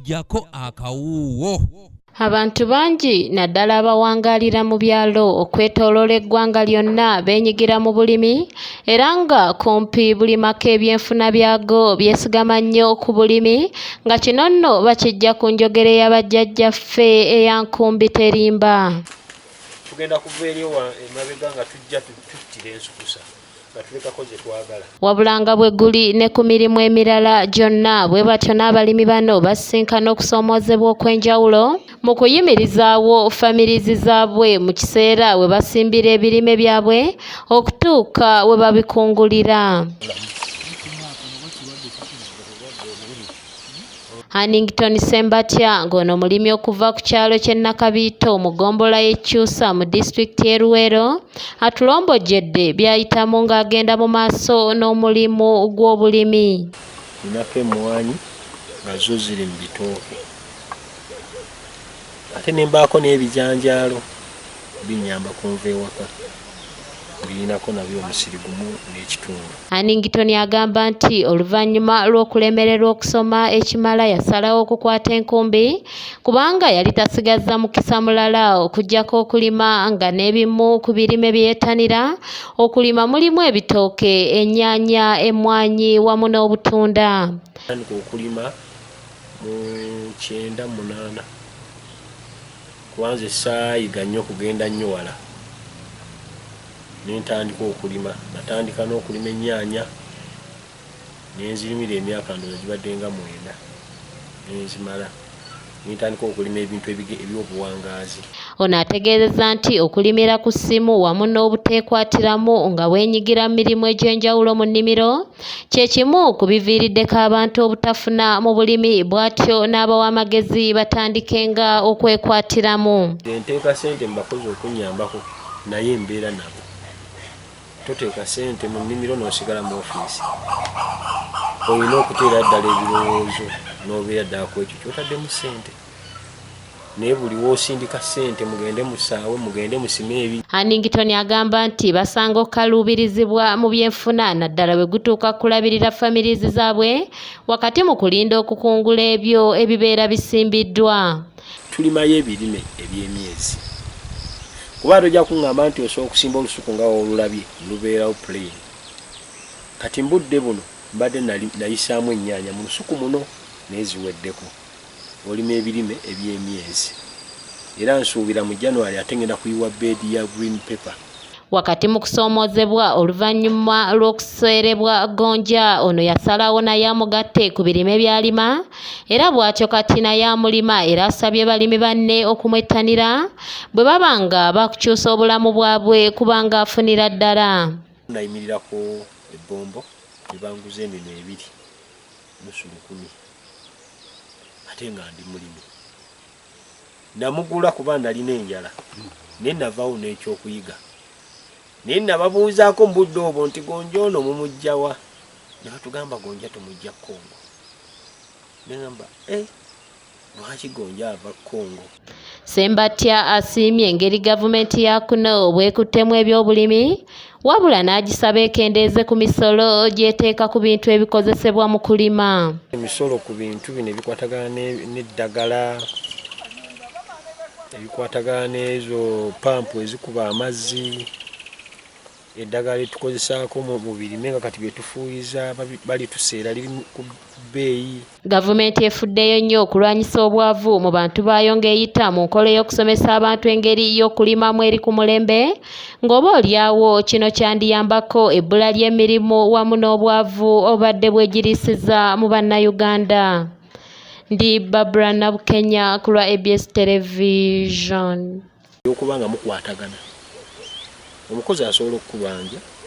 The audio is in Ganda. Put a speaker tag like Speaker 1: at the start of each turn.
Speaker 1: jako akawuwo.
Speaker 2: Abantu bangi naddala abawangalira mu byalo okwetooloola eggwanga lyonna beenyigira mu bulimi era nga kumpi buli maka ebyenfuna byago byesigama nnyo ku bulimi nga kino nno bakijja ku njogera y'abajjajjaffe eya nkumbi terimba.
Speaker 3: Tugenda kuva eri emabega nga tujja tuttira ensukusa nga tulekako ze twagala.
Speaker 2: Wabula nga bwe guli ne ku mirimu emirala gyonna bwe batyo n'abalimi bano basisinkana okusoomoozebwa okw'enjawulo mu kuyimirizaawo famirizi zaabwe mu kiseera we basimbira ebirime byabwe okutuuka we babikungulira. Hannington Ssembatya ng'ono mulimi okuva ku kyalo ky'e Nakabiito mu ggombolola y'e Kyusa mu disitulikiti y'e Luweero atulombojjedde by'ayitamu ng'agenda mu maaso n'omulimu gw'obulimi.
Speaker 3: Ninako emmwanyi nga zo ziri mu bitooke ate ne mbaako n'ebijanjaalo binnyamba kunva ewaka birinako nabyo omusiri gumu n'ekitundu.
Speaker 2: Hannington agamba nti oluvannyuma lw'okulemererwa okusoma ekimala yasalawo okukwata enkumbi kubanga yali tasigazza mukisa mulala okuggyako okulima nga n'ebimu ku birime bye yeetanira okulima mulimu ebitooke, ennyaanya, emmwanyi wamu n'obutunda.
Speaker 3: Natandika okulima mu 98 kubanza saayiga nnyo okugenda nnyo wala. Nentandika okulima natandika n'okulima ennyaanya nenzirimira emyaka ndowooza gibadde nga 9 nenzimala nentandika okulima ebintu eby'obuwangaazi.
Speaker 2: Ono ategeezezza nti okulimira ku ssimu wamu n'obuteekwatiramu nga bwenyigira mu mirimu egy'enjawulo mu nnimiro kye kimu ku biviiriddeko abantu obutafuna mu bulimi bw'atyo n'abawamagezi batandikenga okwekwatiramu.
Speaker 3: Nteeka ssente mu bakozi okunnyambako naye embeera nabo. Toteeka ssente mu nnimiro n'osigala mu ofiisi. Olina okuteera ddala ebirowoozo n'obeera ddala ku ekyo ky'otaddemu ssente. Naye buli w'osindika ssente mugende musaawe mugende musime ebi.
Speaker 2: Hannington agamba nti basanga okukaluubirizibwa mu byenfuna naddala bwe gutuuka kulabirira famirizi zaabwe wakati mu kulinda okukungula ebyo ebibeera bisimbiddwa.
Speaker 3: Tulimayo ebirime eby'emyezi. Kuba tojja kuŋŋamba nti osobola okusimba olusuku nga olulabye lubeerawo plain. Kati mbudde buno mbadde nayisaamu ennyaanya mu lusuku muno neziweddeko. Olima ebirime eby'emyezi. Era nsuubira mu January ate ngenda kuyiwa beedi ya green pepper.
Speaker 2: Wakati mu kusoomoozebwa oluvannyuma lw'okuseerebwa gonja ono yasalawo naye amugatte ku birime by'alima era bw'atyo kati naye amulima era asabye balimi banne okumwettanira bwe baba nga bakukyusa obulamu bwabwe kubanga afunira ddala.
Speaker 3: Nayimirirako ebbombo ne banguza emino 2 nusu 10 ate nga ndi mulimi. Namugula kuba nalina enjala naye navaawo n'ekyokuyiga. Naye nababuuzaako mu budde obwo nti gonja ono mumugjawa? Ne batugamba gonja tumugja Congo. Ne ngamba lwaki gonja ava Congo?
Speaker 2: Ssembatya asiimye engeri gavumenti ya kuno bwekuttemu eby'obulimi wabula n'agisaba ekendeeze ku misolo gy'eteeka ku bintu ebikozesebwa mu kulima.
Speaker 3: Emisolo ku bintu bino ebikwatagana n'eddagala ebikwatagana n'ezo pampu ezikuba amazzi eddagala litukozesaako mu birime nga kati byetufuuyiza bali tuseera liri ku bbeeyi.
Speaker 2: Gavumenti efuddeyo nnyo okulwanyisa obwavu mu bantu baayo ng'eyita mu nkola y'okusomesa abantu engeri y'okulimamu eri ku mulembe ng'oba olyawo kino kyandiyambako ebbula ly'emirimu wamu n'obwavu obadde bwegirisiza mu bannayuganda. Ndi Barbara Nabukenya ku lwa ABS Television.
Speaker 3: Okuba nga mukwatagana omukozi asobola okukubanja